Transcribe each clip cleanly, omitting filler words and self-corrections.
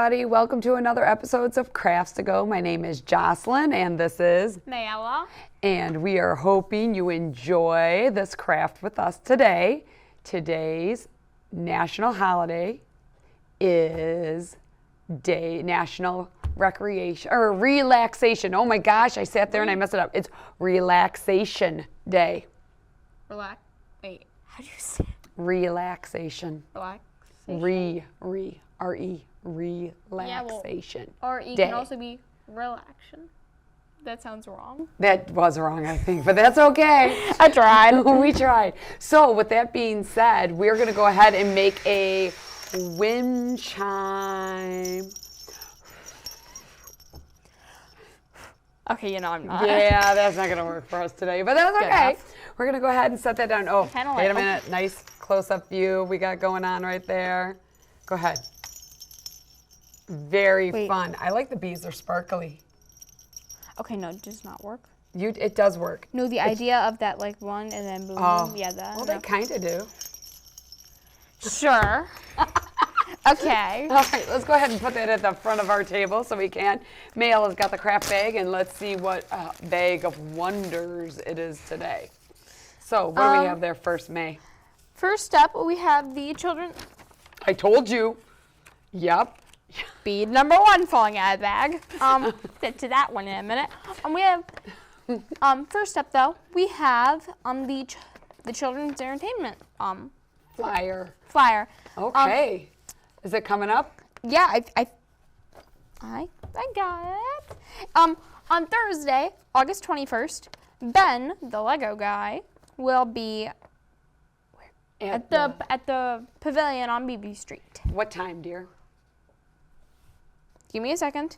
everybody. Welcome to another episode of Crafts to Go. My name is Jocelyn, and this is Mayella. And we are hoping you enjoy this craft with us today. Today's national holiday is National Recreation or Relaxation. Oh my gosh, I sat there and I messed it up. It's Relaxation Day. Wait, how do you say it? Relaxation. Relaxation. Relaxation. Or it Day. can also be relaxation. That sounds wrong. That was wrong, I think, but that's okay. I tried. We tried. So with that being said, we're going to go ahead and make a wind chime. Okay, I'm not. Yeah, that's not going to work for us today, but that's Good okay. enough. We're going to go ahead and set that down. Oh, Kinda wait a like- minute. Nice close-up view we got going on right there. Go ahead. Very Wait. fun. I like the bees. They're sparkly. Okay, no, it does not work. It does work. No, the idea of that like one and then boom, Oh, boom. Yeah, that. Well, no. they kind of do. Sure. Okay. All right, let's go ahead and put that at the front of our table so we can. Mail has got the craft bag, and let's see what bag of wonders it is today. So, what do we have there first, May? First up, we have the children I told you. Yep. bead number 1 falling out of the bag. Get to that one in a minute. We have first up though, we have the children's entertainment Flyer. flyer. Okay. Is it coming up? Yeah, I got it. On Thursday, August 21st, Ben, the Lego guy, will be at the pavilion on BB Street. What time, dear? Give me a second.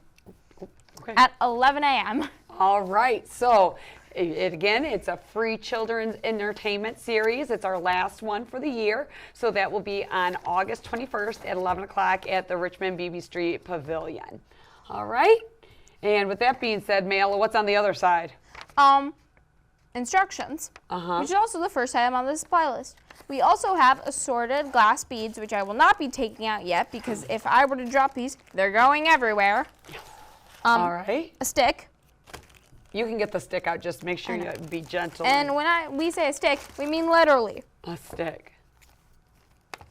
Okay. At 11 a.m. All right. So, it's a free children's entertainment series. It's our last one for the year. So that will be on August 21st at 11 o'clock at the Richmond BB Street Pavilion. All right. And with that being said, Mayla, what's on the other side? Instructions, which is also the first item on the supply list. We also have assorted glass beads, which I will not be taking out yet because if I were to drop these, they're going everywhere. All right. A stick. You can get the stick out. Just make sure you be gentle. And when we say a stick, we mean literally. A stick.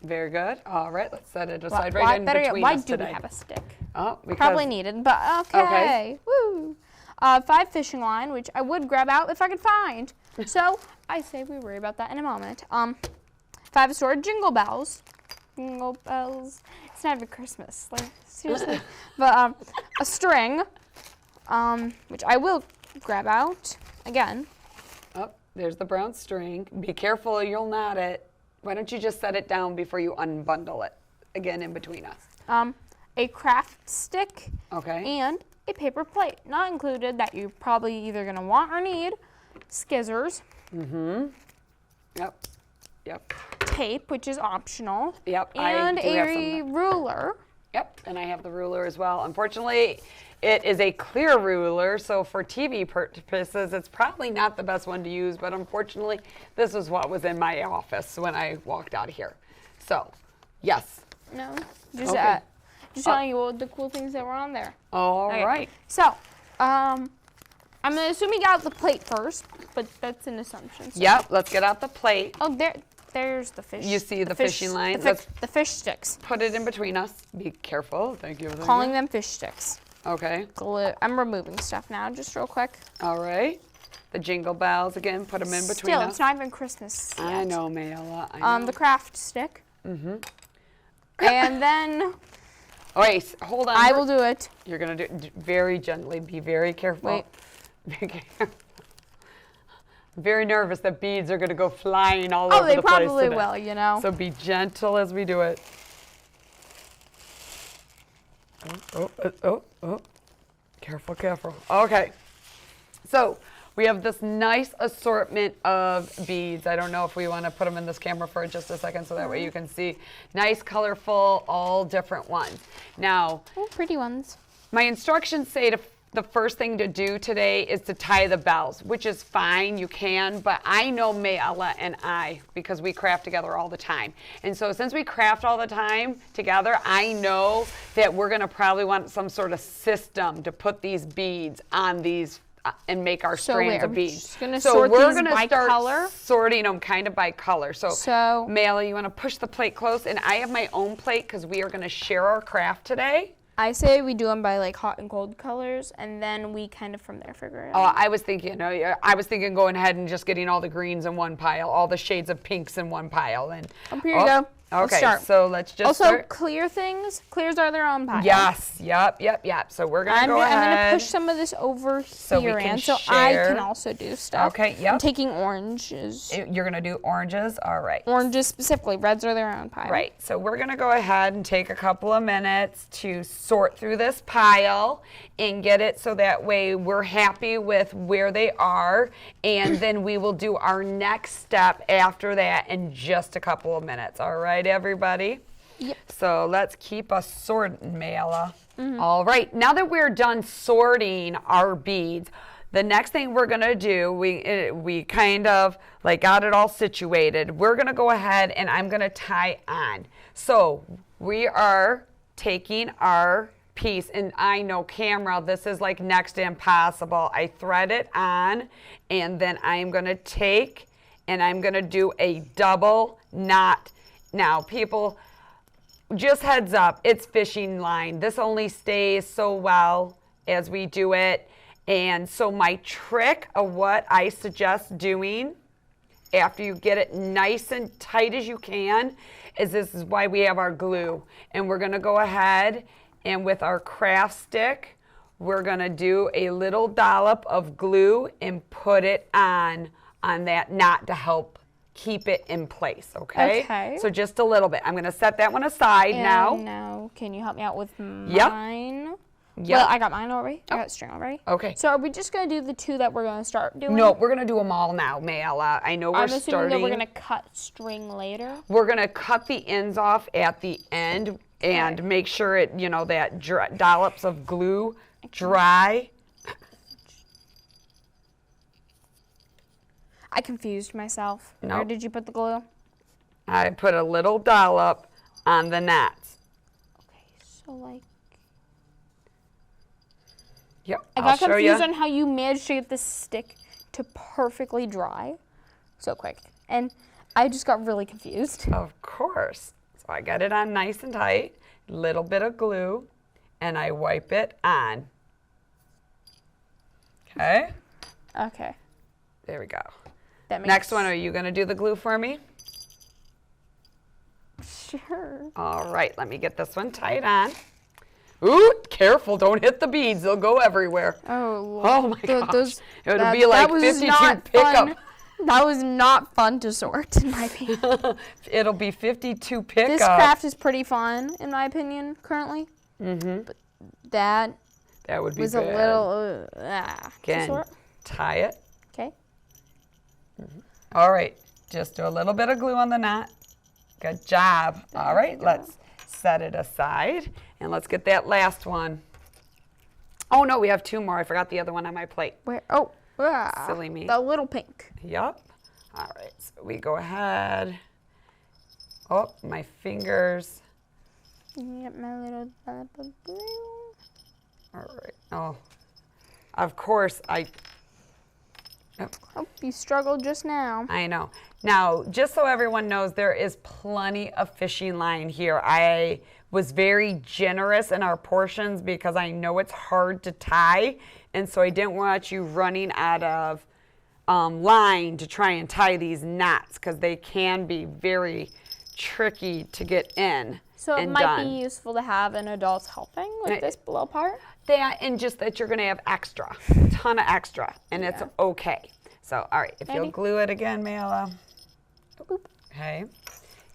Very good. All right. Let's set it aside right in between why us do today. we have a stick? Oh, because Probably needed, but okay. Woo. 5 fishing line, which I would grab out if I could find. So I say we worry about that in a moment. 5 assorted jingle bells. Jingle bells. It's not even Christmas. Like seriously. But a string, which I will grab out again. Oh, there's the brown string. Be careful, you'll knot it. Why don't you just set it down before you unbundle it? Again, in between us. A craft stick. Okay. And a paper plate. Not included that you're probably either going to want or need. Scissors. Yep. Tape, which is optional. Yep. And I do have a some. ruler. Yep. And I have the ruler as well. Unfortunately, it is a clear ruler, so for TV purposes, it's probably not the best one to use. But unfortunately, this is what was in my office when I walked out of here. So, yes. No, just Okay. just telling you all the cool things that were on there. All Okay. right. So, I'm gonna assume you got the plate first, but that's an assumption. So. Yep. Let's get out the plate. Oh, there's the fish. You see the fishing line? The fish sticks. Put it in between us. Be careful. Thank you. Calling them fish sticks. Okay. I'm removing stuff now, just real quick. All right. The jingle bells again. Put them in between Still, us. it's not even Christmas yet. I know, Mayla. I know. The craft stick. And then Oh, wait. Hold on. I will do it. You're gonna do it very gently. Be very careful. Wait. Be careful. I'm very nervous that beads are gonna go flying all over They the place probably today. will, you know. So be gentle as we do it. Oh. Careful. Okay. So we have this nice assortment of beads. I don't know if we want to put them in this camera for just a second so that way you can see. Nice, colorful, all different ones. Now, Oh, pretty ones. my instructions say to the first thing to do today is to tie the bells, which is fine, you can, but I know Mayella and I, because we craft together all the time. And so since we craft all the time together, I know that we're gonna probably want some sort of system to put these beads on these and make our strands of beads. Just gonna sort these by start color? sorting them kind of by color. So Mayella, you wanna push the plate close? And I have my own plate because we are gonna share our craft today. I say we do them by like hot and cold colors, and then we kind of from there figure it Oh, out. I was thinking going ahead and just getting all the greens in one pile, all the shades of pinks in one pile. And Here you go. Okay, Let's start. so let's just also start. clears are their own pile. Yes, yep. So we're gonna go ahead. I'm gonna push some of this over here, and so I can also do stuff. Okay, yep. I'm taking oranges. You're gonna do oranges, all right. Oranges specifically, reds are their own pile. Right, so we're gonna go ahead and take a couple of minutes to sort through this pile and get it so that way we're happy with where they are, and then we will do our next step after that in just a couple of minutes. All right, everybody? Yep. So let's keep us sorting, Mayella. All right, now that we're done sorting our beads, the next thing we're gonna do, we kind of like got it all situated. We're gonna go ahead and I'm gonna tie on. So we are taking our piece, and I know camera, this is like next to impossible. I thread it on, and then I'm gonna take and I'm gonna do a double knot. Now people, just heads up, it's fishing line. This only stays so well as we do it. And so my trick of what I suggest doing after you get it nice and tight as you can is this is why we have our glue. And we're gonna go ahead and with our craft stick, we're gonna do a little dollop of glue and put it on that knot to help keep it in place, okay? Okay. So just a little bit. I'm gonna set that one aside now. Now, can you help me out with mine? Yep. Well, I got mine already. I got string already. Okay. So are we just gonna do the two that we're gonna start doing? No, we're gonna do them all now, Mayella. I know I'm we're assuming starting. that we're gonna cut string later. We're gonna cut the ends off at the end and make sure it, that dollops of glue dry. I confused myself. Nope. Where did you put the glue? I put a little dollop on the knots. Okay, so like. Yep, I got confused on how you managed to get this stick to perfectly dry so quick. And I just got really confused. Of course. So I got it on nice and tight, little bit of glue, and I wipe it on. Okay? Okay. There we go. That makes Next one, are you gonna do the glue for me? Sure. All right, let me get this one tied on. Ooh, careful, don't hit the beads. They'll go everywhere. Oh, Oh my gosh. It'll be like 52 pickup. Fun. That was not fun to sort, in my opinion. It'll be 52 pickup. This craft is pretty fun, in my opinion, currently. But that would be was good. a little to Again, sort. tie it. Okay. All right, just do a little bit of glue on the knot. Good job. All right, let's set it aside and let's get that last one. Oh no, we have two more. I forgot the other one on my plate. Where? Oh, Silly me. The little pink. Yup. All right, so we go ahead. Oh, my fingers. Get my little dollop of glue. All right. Oh, of course I. Oh, you struggled just now. I know. Now, just so everyone knows, there is plenty of fishing line here. I was very generous in our portions because I know it's hard to tie, and so I didn't want you running out of line to try and tie these knots because they can be very tricky to get in. So it and might done. be useful to have an adult helping with this below part. That and just that you're going to have extra, a ton of extra, and it's okay. So, all right, if you'll glue it again, Mayella. Okay,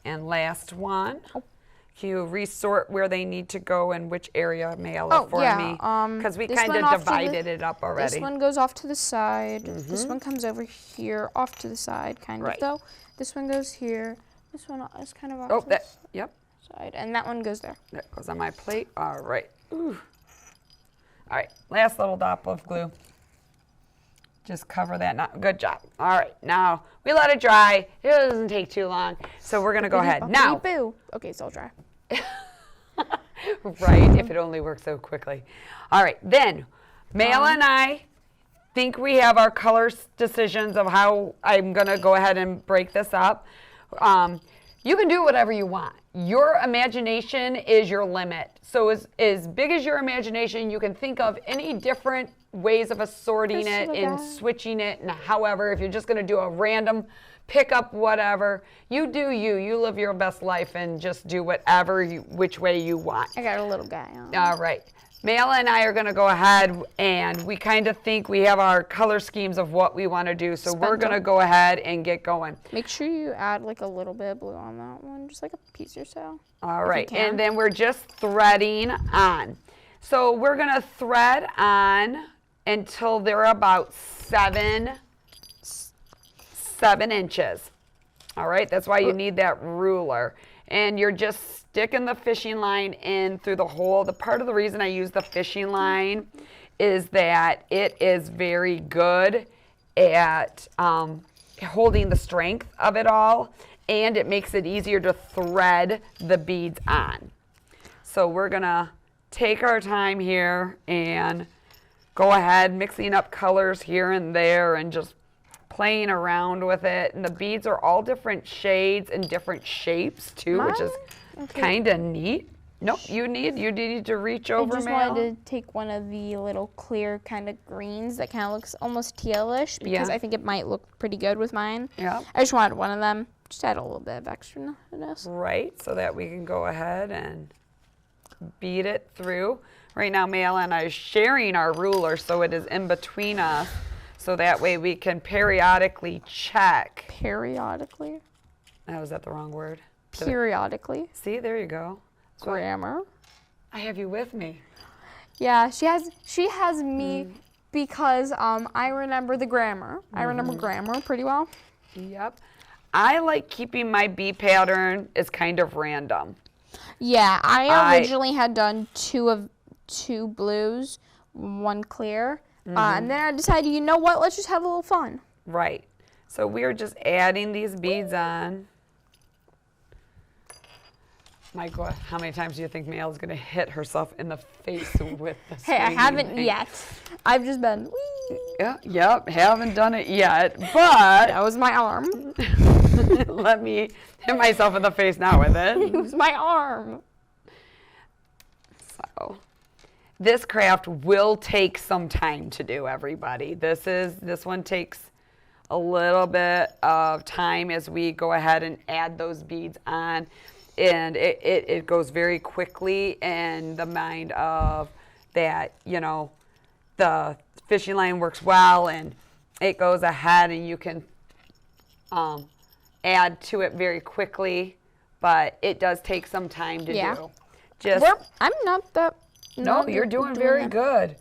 and last one. Can you resort where they need to go and which area, Mayella, for me? Because we kind of divided it up already. This one goes off to the side. This one comes over here, off to the side, kind of though. This one goes here. This one is kind of off to the Yep. side, and that one goes there. That goes on my plate. All right. Ooh. All right, last little dot of glue. Just cover that knot. Good job. All right, now we let it dry. It doesn't take too long. So we're going to go ahead. Now. Boo. Okay, so I'll dry. Right, if it only works so quickly. All right, then Mayla and I think we have our color decisions of how I'm going to go ahead and break this up. You can do whatever you want. Your imagination is your limit. So as big as your imagination, you can think of any different ways of assorting it and switching it. And however, if you're just going to do a random pick up whatever, you do you. You live your best life and just do whatever, which way you want. I got a little guy on. All right. Mayla and I are going to go ahead, and we kind of think we have our color schemes of what we want to do. So we're going to go ahead and get going. Make sure you add like a little bit of blue on that one, just like a piece or so. All right, and then we're just threading on. So we're going to thread on until they're about 7 inches. All right, that's why you need that ruler. And you're just sticking the fishing line in through the hole. The part of the reason I use the fishing line is that it is very good at holding the strength of it all, and it makes it easier to thread the beads on. So we're gonna take our time here and go ahead mixing up colors here and there and just playing around with it. And the beads are all different shades and different shapes too, which is kind of neat. Nope, you need to reach over. I just wanted to take one of the little clear kind of greens that kind of looks almost tealish because I think it might look pretty good with mine. Yeah. I just wanted one of them. Just add a little bit of extraness. Right, so that we can go ahead and bead it through. Right now, Mayla and I are sharing our ruler, so it is in between us. So that way we can periodically check. Periodically? Oh, is that the wrong word? Periodically. See, there you go. Grammar. I have you with me. Yeah, she has me because I remember the grammar. I remember grammar pretty well. Yep. I like keeping my bee pattern as kind of random. Yeah, I originally had done two blues, one clear. And then I decided, you know what, let's just have a little fun. Right. So we're just adding these beads on. My God, how many times do you think Mayla's going to hit herself in the face with this? Hey, I haven't yet. I've just been, whee. Yep, haven't done it yet, but. That was my arm. Let me hit myself in the face now with it. It was my arm. So. This craft will take some time to do, everybody. This one takes a little bit of time as we go ahead and add those beads on. And it goes very quickly in the mind of that, you know, the fishing line works well and it goes ahead and you can add to it very quickly, but it does take some time to do. I'm not that... No, you're doing very good.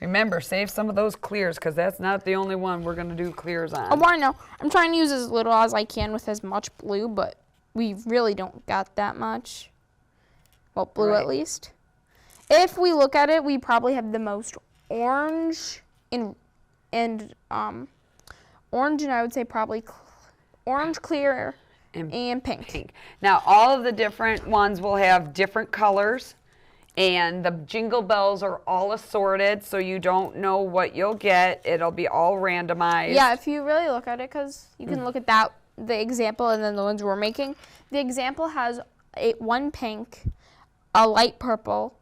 Remember, save some of those clears because that's not the only one we're going to do clears on. I want to know. I'm trying to use as little as I can with as much blue, but we really don't got that much. Well, blue at least. If we look at it, we probably have the most orange and orange, and I would say probably orange, clear, and pink. Now, all of the different ones will have different colors. And the jingle bells are all assorted, so you don't know what you'll get. It'll be all randomized. Yeah, if you really look at it, because you can look at that, the example, and then the ones we're making. The example has one pink, a light purple,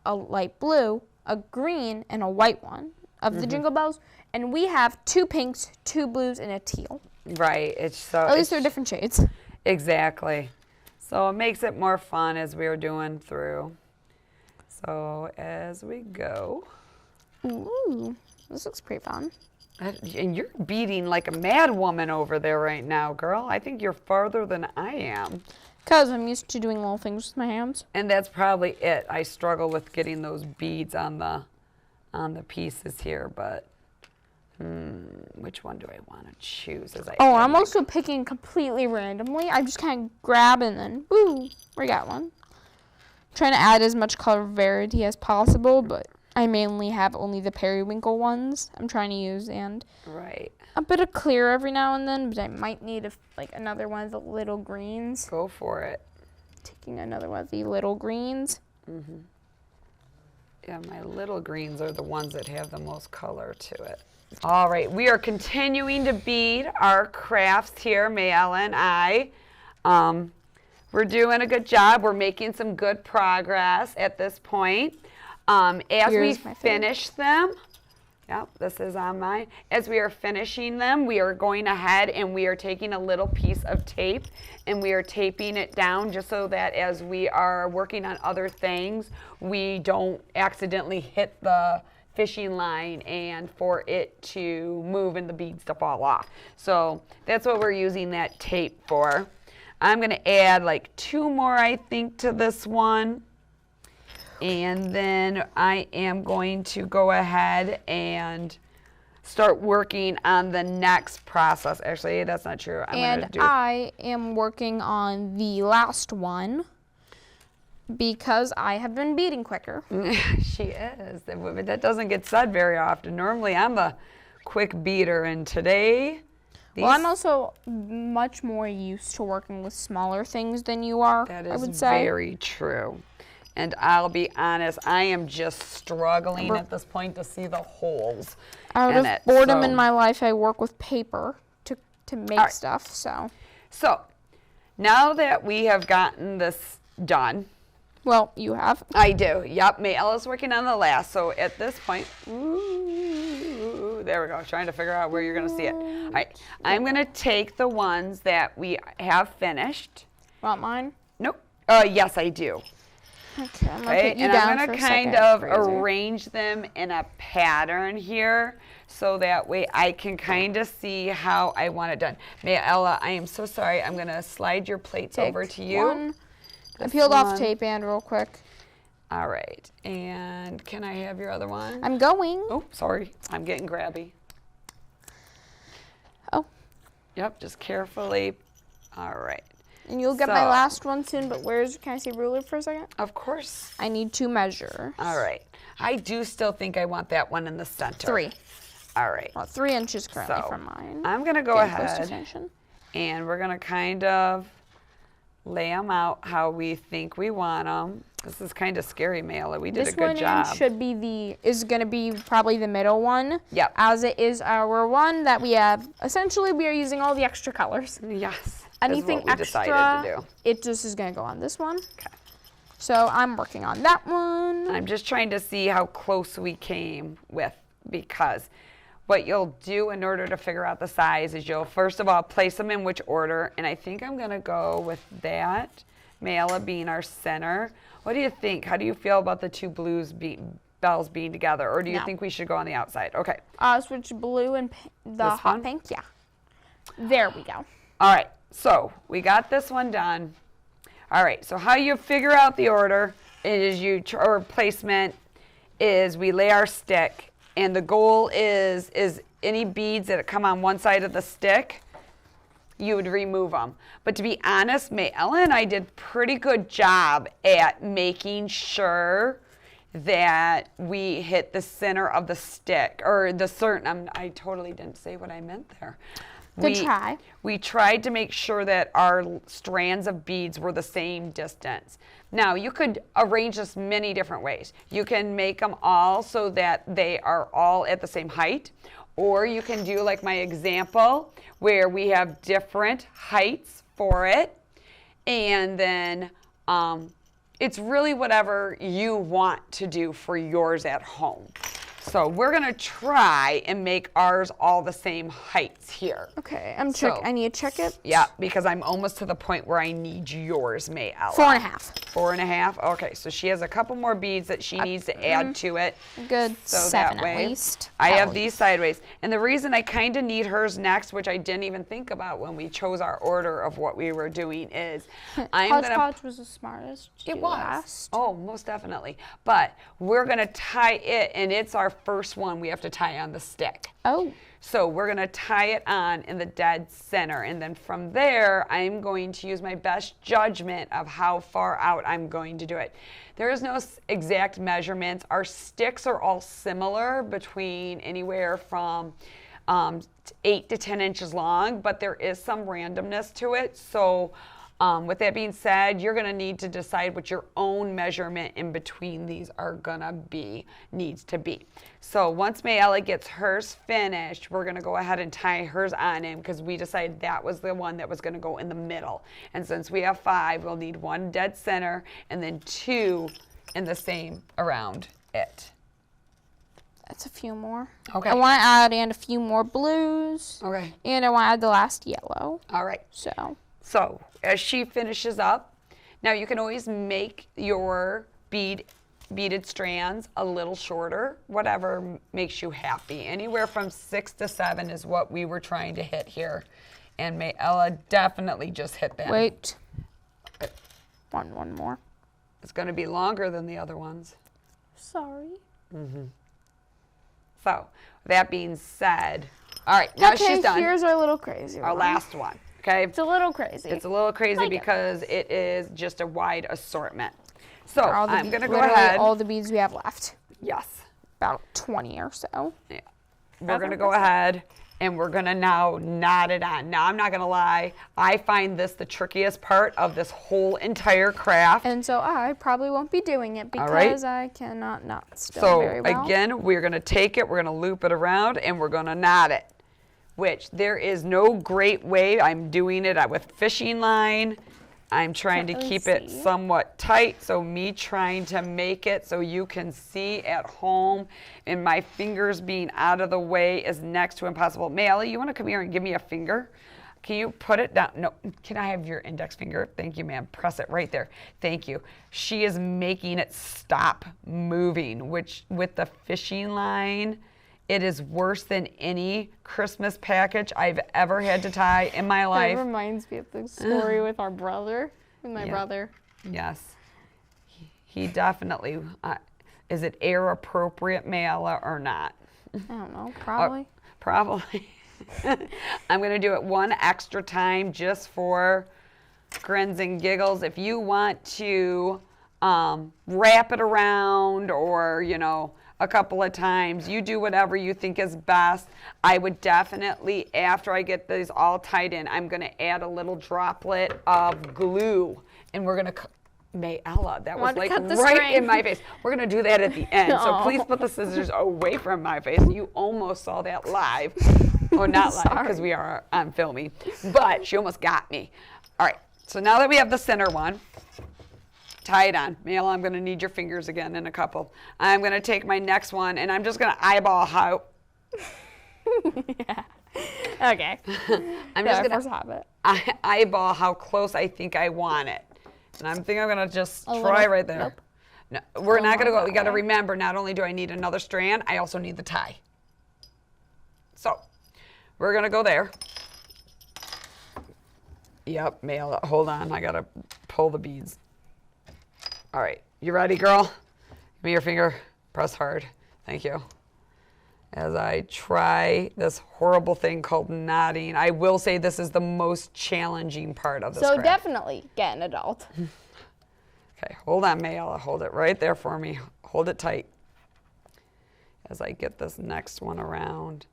a light blue, a green, and a white one of the jingle bells. And we have 2 pinks, 2 blues, and a teal. Right. At least they're different shades. Exactly. So it makes it more fun as we're doing through. So as we go. Ooh, this looks pretty fun. And you're beating like a mad woman over there right now, girl. I think you're farther than I am. Because I'm used to doing little things with my hands. And that's probably it. I struggle with getting those beads on the pieces here, but which one do I want to choose? I'm also picking completely randomly. I just kind of grab and then, woo, we got one. Trying to add as much color variety as possible, but I mainly have only the periwinkle ones I'm trying to use, and Right. a bit of clear every now and then, but I might need another one of the little greens. Go for it. Taking another one of the little greens. Yeah, my little greens are the ones that have the most color to it. All right, we are continuing to bead our crafts here, Mayella and I. We're doing a good job. We're making some good progress at this point. As we finish them, yep, this is on mine. As we are finishing them, we are going ahead and we are taking a little piece of tape and we are taping it down just so that as we are working on other things, we don't accidentally hit the fishing line and for it to move and the beads to fall off. So that's what we're using that tape for. I'm going to add like 2 more, I think, to this one. And then I am going to go ahead and start working on the next process. Actually, that's not true. I am working on the last one because I have been beading quicker. She is. That doesn't get said very often. Normally, I'm a quick beater, and today... Well, I'm also much more used to working with smaller things than you are, I would say. That is very true. And I'll be honest, I am just struggling at this point to see the holes Out of boredom in my life, I work with paper to make stuff, so. So, now that we have gotten this done. Well, you have. I do, yep. Mayella's working on the last, so at this point, ooh, there we go, trying to figure out where you're going to see it. All right, I'm going to take the ones that we have finished. Want mine? Nope. Yes, I do. Okay, I'm going to put you down I'm going to kind of arrange them in a pattern here so that way I can kind of see how I want it done. Mayella, I am so sorry. I'm going to slide your plates over to you. I peeled off tape and real quick. All right. And can I have your other one? I'm going. Oh, sorry. I'm getting grabby. Oh. Yep, just carefully. All right. And you'll get my last one soon, but can I see ruler for a second? Of course. I need 2 measures. All right. I do still think I want that one in the center. 3. All right. Well, 3 inches currently from mine. I'm going to go ahead and we're going to kind of lay them out how we think we want them. This is kind of scary, Mayella. We did a good job. This one is going to be probably the middle one. Yep. As it is our one that we have. Essentially, we are using all the extra colors. Yes. Anything extra, it just is going to go on this one. Okay. So I'm working on that one. I'm just trying to see how close we came with, because what you'll do in order to figure out the size is you'll first of all place them in which order, and I think I'm going to go with that, Mayella being our center. What do you think? How do you feel about the 2 bells being together, or do you think we should go on the outside? Okay. Switch blue and the hot pink. Yeah. There we go. All right. So we got this one done. All right, so how you figure out the order is or placement is we lay our stick, and the goal is any beads that come on one side of the stick, you would remove them. But to be honest, Mayella and I did pretty good job at making sure that we hit the center of the stick, or I totally didn't say what I meant there. We tried to make sure that our strands of beads were the same distance. Now, you could arrange this many different ways. You can make them all so that they are all at the same height, or you can do like my example where we have different heights for it, and then it's really whatever you want to do for yours at home. So we're going to try and make ours all the same heights here. Okay, I need to check it. Yeah, because I'm almost to the point where I need yours, Mayella. 4.5. 4.5? Okay, so she has a couple more beads that she needs to add to it. Good, so 7 that way, at least. I have these sideways. And the reason I kind of need hers next, which I didn't even think about when we chose our order of what we were doing, is Hodgepodge was the smartest. It was. Oh, most definitely. But we're going to tie it, and it's our first one we have to tie on the stick. Oh. So we're going to tie it on in the dead center, and then from there I'm going to use my best judgment of how far out out, I'm going to do it. There is no exact measurements. Our sticks are all similar, between anywhere from 8 to 10 inches long, but there is some randomness to it. So with that being said, you're going to need to decide what your own measurement in between these are going to be, needs to be. So once Mayella gets hers finished, we're going to go ahead and tie hers on in, because we decided that was the one that was going to go in the middle. And since we have 5, we'll need 1 dead center and then 2 in the same around it. That's a few more. Okay. I want to add in a few more blues. Okay. And I want to add the last yellow. All right. So as she finishes up, now you can always make your beaded strands a little shorter, whatever makes you happy. Anywhere from 6 to 7 is what we were trying to hit here. And Mayella definitely just hit that. wait. One more. It's going to be longer than the other ones. Sorry. So that being said, all right, now she's done. Here's our little crazy Our one. last one. Okay. It's a little crazy. It's a little crazy because it is just a wide assortment. So I'm going to go literally ahead. all the beads we have left. Yes. About 20 or so. Yeah. We're going to go ahead and we're going to now knot it on. Now, I'm not going to lie. I find this the trickiest part of this whole entire craft. And so I probably won't be doing it All right. because I cannot knot still So very well. again, we're going to take it, we're going to loop it around, and we're going to knot it. Which there is no great way. I'm doing it with fishing line. I'm trying to keep it somewhat tight. So me trying to make it so you can see at home, and my fingers being out of the way is next to impossible. Mayella, you want to come here and give me a finger? Can you put it down? No, can I have your index finger? Thank you, ma'am. Press it right there. Thank you. She is making it stop moving, which with the fishing line, it is worse than any Christmas package I've ever had to tie in my life. That reminds me of the story with our brother, with my brother. Yes. He definitely, is it air appropriate, Mayella, or not? I don't know, probably. Probably. I'm going to do it one extra time just for grins and giggles. If you want to wrap it around or, you know, a couple of times, you do whatever you think is best. I would definitely, after I get these all tied in, I'm going to add a little droplet of glue, and we're going to Mayella, that was like right in my face. We're going to do that at the end. So please put the scissors away from my face. You almost saw that live. Or not live, because we are filming. But she almost got me. All right. So now that we have the center one, tie it on. Mayella, I'm going to need your fingers again in a couple. I'm going to take my next one, and I'm just going to eyeball how. Yeah. Okay. I'm just going to eyeball how close I think I want it. And I'm thinking I'm going to just try right there. Nope. No, we're not going to go. We got to remember, not only do I need another strand, I also need the tie. So we're going to go there. Yep, Mayella, hold on. I got to pull the beads. All right, you ready, girl? Give me your finger. Press hard. Thank you. As I try this horrible thing called knotting, I will say this is the most challenging part of this So craft. definitely get an adult. Okay, hold on, Mayella. Hold it right there for me. Hold it tight as I get this next one around.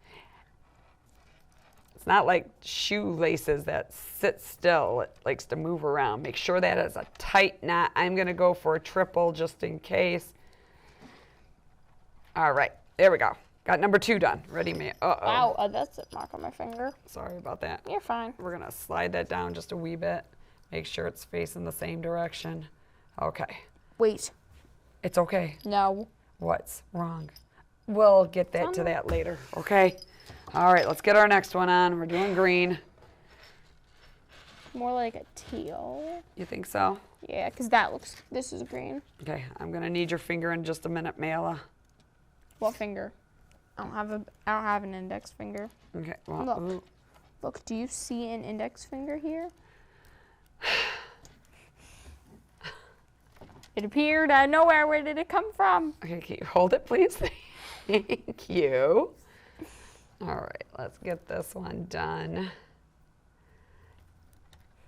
It's not like shoelaces that sit still. It likes to move around. Make sure that is a tight knot. I'm going to go for a triple just in case. All right, there we go. Got number 2 done. Ready, May? Uh-oh. Wow, that's a mark on my finger. Sorry about that. You're fine. We're going to slide that down just a wee bit. Make sure it's facing the same direction. Okay. Wait. It's okay. No. What's wrong? We'll get that to that later, okay? All right, let's get our next one on. We're doing green. More like a teal. You think so? Yeah, because this is green. Okay, I'm gonna need your finger in just a minute, Mayella. What finger? I don't have an index finger. Okay, well, Look. Look, do you see an index finger here? It appeared out of nowhere. Where did it come from? Okay, can you hold it, please? Thank you. All right, let's get this one done.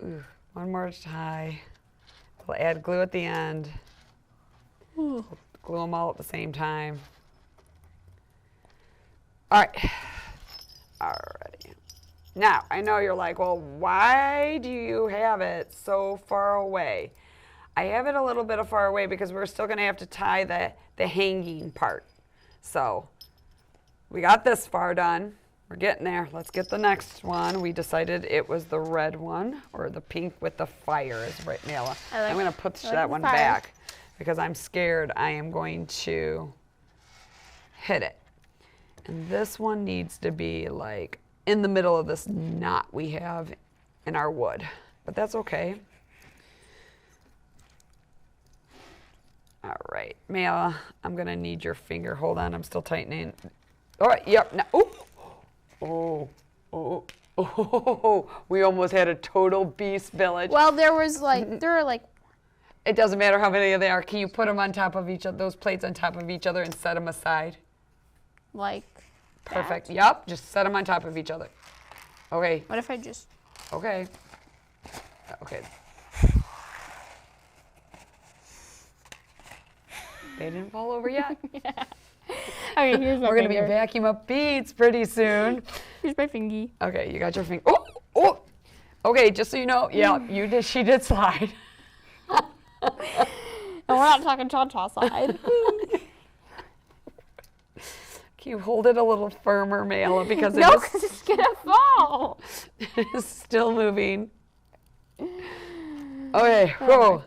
Ooh, one more tie. We'll add glue at the end. Glue them all at the same time. All right. Alrighty. Now, I know you're like, well, why do you have it so far away? I have it a little bit far away because we're still going to have to tie the hanging part. So, we got this far done. We're getting there. Let's get the next one. We decided it was the red one, or the pink with the fire is right, Mela. I'm going to put that one back because I'm scared I am going to hit it. And this one needs to be like in the middle of this knot we have in our wood, but that's okay. All right, Mela, I'm gonna need your finger. Hold on, I'm still tightening. All right, yep. Now, we almost had a total beast village. Well, there were like. It doesn't matter how many they are. Can you put them on top of each other, those plates on top of each other, and set them aside? Like. Perfect. Yep. Just set them on top of each other. Okay. What if I just? Okay. Okay. They didn't fall over yet. Yeah. Okay, here's my We're gonna finger. be vacuum up beads pretty soon. Here's my fingy. Okay, you got your finger. Oh, oh. Okay, just so you know, yeah, you did. She did slide. And we're not talking cha-cha slide. Can you hold it a little firmer, Mela, because No, because it's gonna fall. it's still moving. Okay, whoa.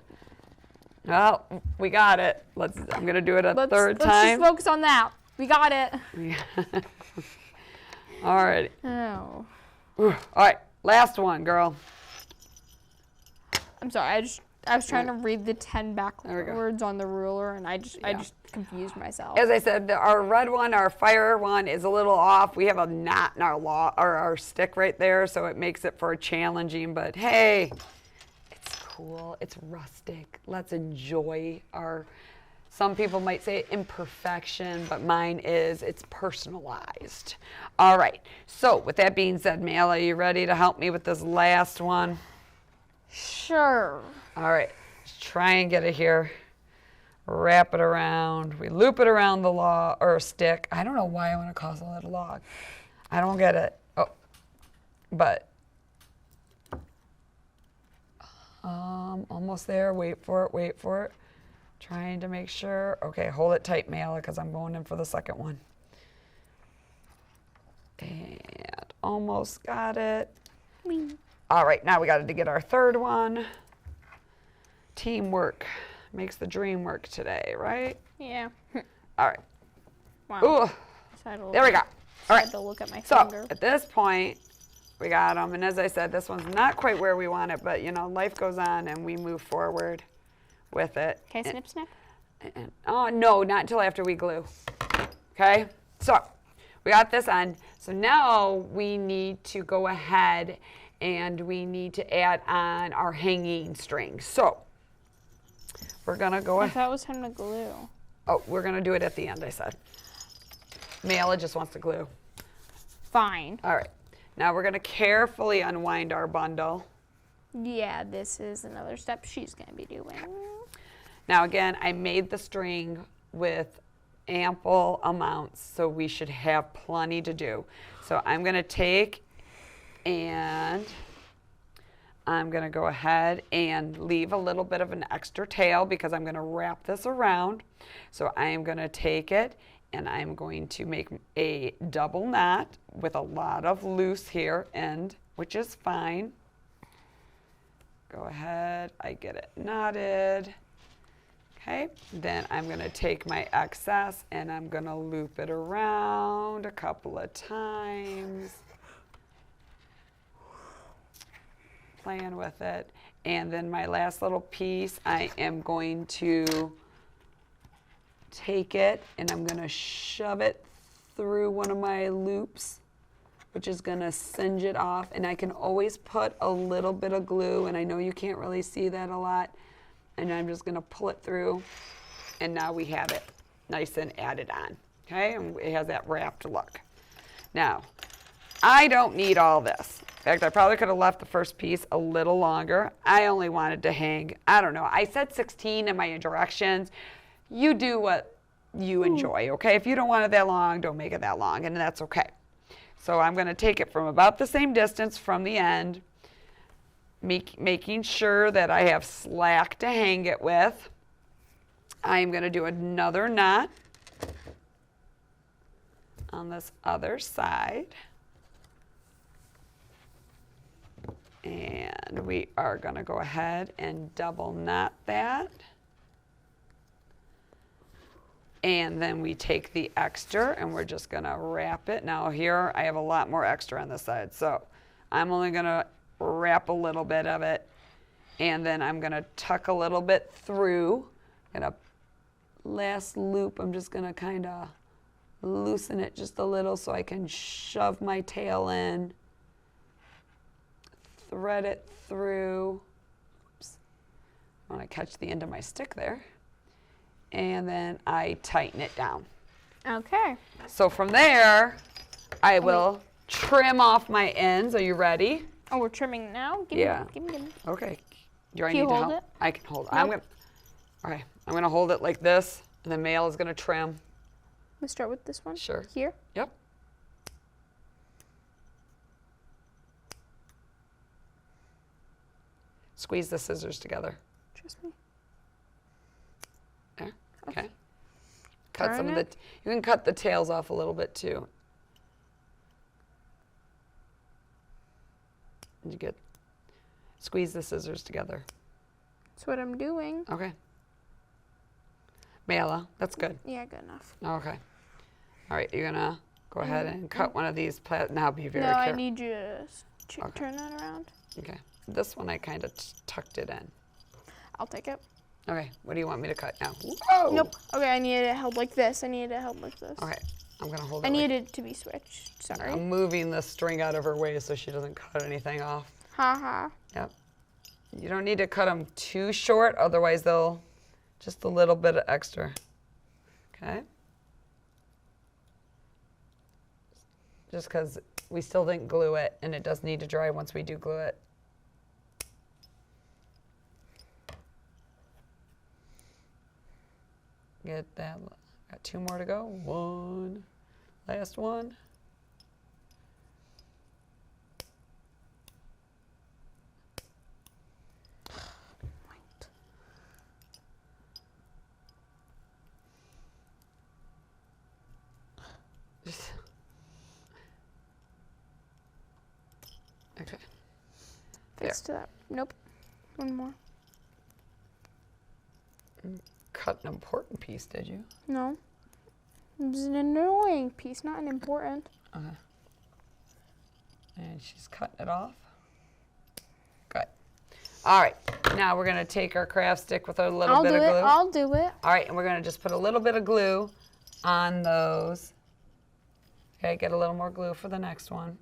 Well, we got it. I'm gonna do it a third Let's time. just focus on that. We got it. All right. Oh. All right, last one, girl. I'm sorry. I was trying to read the 10 There we go. backwards on the ruler, and I just confused myself. As I said, our red one, our fire one, is a little off. We have a knot in our stick right there, so it makes it for challenging. But hey, it's cool. It's rustic. Let's enjoy our. Some people might say imperfection, but mine is. It's personalized. All right. So with that being said, Mela, are you ready to help me with this last one? Sure. All right, let's try and get it here. Wrap it around. We loop it around the log or stick. I don't know why I want to call it a log. I don't get it. Oh, but almost there. Wait for it. Wait for it. Trying to make sure. Okay, hold it tight, Mela, because I'm going in for the second one. And almost got it. Whee. All right, now we got to get our third one. Teamwork makes the dream work today, right? Yeah. All right. Wow. Ooh, there we go. All right. To look at my So finger. at this point, we got them. And as I said, this one's not quite where we want it, but you know, life goes on and we move forward with it. Okay, snip, snip. Oh, no, not until after we glue. Okay, so we got this on. So now we need to go ahead and we need to add on our hanging string. So we're gonna go I ahead. thought it was time to glue. Oh, we're gonna do it at the end, I said. Mela just wants to glue. Fine. All right, now we're gonna carefully unwind our bundle. Yeah, this is another step she's gonna be doing. Now again, I made the string with ample amounts, so we should have plenty to do. So I'm gonna take and I'm gonna go ahead and leave a little bit of an extra tail because I'm gonna wrap this around. So I am gonna take it and I'm going to make a double knot with a lot of loose here end, which is fine. Go ahead, I get it knotted. Okay, then I'm gonna take my excess and I'm gonna loop it around a couple of times. Playing with it. And then my last little piece, I am going to take it and I'm gonna shove it through one of my loops, which is gonna singe it off. And I can always put a little bit of glue, and I know you can't really see that a lot. And I'm just gonna pull it through, and now we have it nice and added on, okay? And it has that wrapped look. Now, I don't need all this. fact, I probably could have left the first piece a little longer. I only wanted to hang, I don't know. I said 16 in my directions. You do what you enjoy, okay? If you don't want it that long, don't make it that long, and that's okay. So I'm going to take it from about the same distance from the end, making sure that I have slack to hang it with. I'm going to do another knot on this other side. And we are going to go ahead and double knot that. And then we take the extra and we're just going to wrap it. Now here I have a lot more extra on this side, so I'm only going to wrap a little bit of it. And then I'm going to tuck a little bit through. And a last loop, I'm just going to kind of loosen it just a little so I can shove my tail in. Thread it through. Oops. I want to catch the end of my stick there. And then I tighten it down. Okay. So from there, I will trim off my ends. Are you ready? Oh, we're trimming now? Give me. Okay. Do I Can need you to hold help? it? I can hold it. Nope. I'm gonna hold it like this, and the male is gonna trim. Let's start with this one. Sure. Here. Yep. Squeeze the scissors together. Trust me. There. Okay. Cut Turn some of the. it. You can cut the tails off a little bit too. And you get. Squeeze the scissors together. That's what I'm doing. Okay. Mayla, that's good. Yeah, good enough. Okay. All right, you're gonna go ahead and cut one of these. Now be very No, careful. I need you to Okay. turn that around. Okay. This one I kind of tucked it in. I'll take it. Okay. What do you want me to cut now? Whoa! Nope. Okay, I need it held like this. Okay. I'm gonna hold it. I need it to be switched. Sorry. I'm moving the string out of her way so she doesn't cut anything off. Haha. Yep. You don't need to cut them too short, otherwise they'll just a little bit of extra. Okay. Just because we still didn't glue it, and it does need to dry once we do glue it. Get that. Got two more to go. One. Last one. Okay. Fix to that. Nope. One more. Cut an important piece, did you? No. It was an annoying piece, not an important. Okay. And she's cutting it off. Good. All right. Now we're going to take our craft stick with a little bit of glue. I'll do it. All right, and we're going to just put a little bit of glue on those. Okay, get a little more glue for the next one.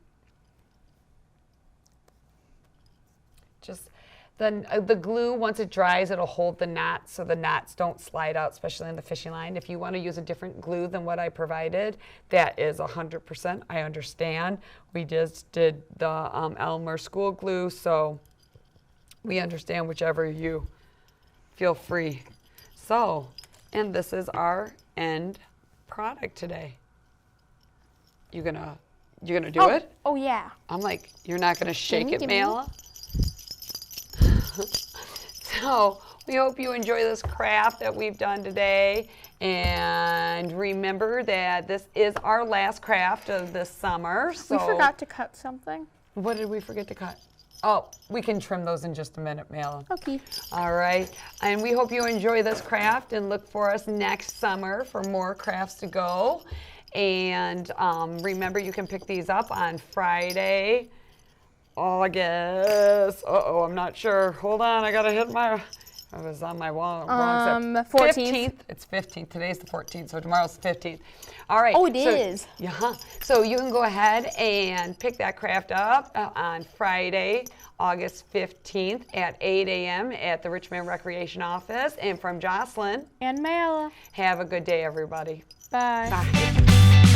Just the glue, once it dries, it'll hold the knots so the knots don't slide out, especially in the fishing line. If you want to use a different glue than what I provided, that is 100%. I understand. We just did the Elmer school glue, so we understand whichever you feel free. So, and this is our end product today. You gonna do it? Oh yeah. I'm like, you're not gonna shake it, Gimme. Mayla? So we hope you enjoy this craft that we've done today. And remember that this is our last craft of this summer. So We forgot to cut something. What did we forget to cut? Oh, we can trim those in just a minute, Mayla. Okay. All right. And we hope you enjoy this craft and look for us next summer for more crafts to go. And remember, you can pick these up on Friday, August. I'm not sure. Hold on, I gotta hit my. I was on my wrong step. 14th. It's 15th. Today's the 14th, so tomorrow's the 15th. All right. Oh, it is. Yeah. So you can go ahead and pick that craft up on Friday, August 15th at 8 a.m. at the Richmond Recreation Office. And from Jocelyn, And Mayla. have a good day, everybody. Bye. Bye.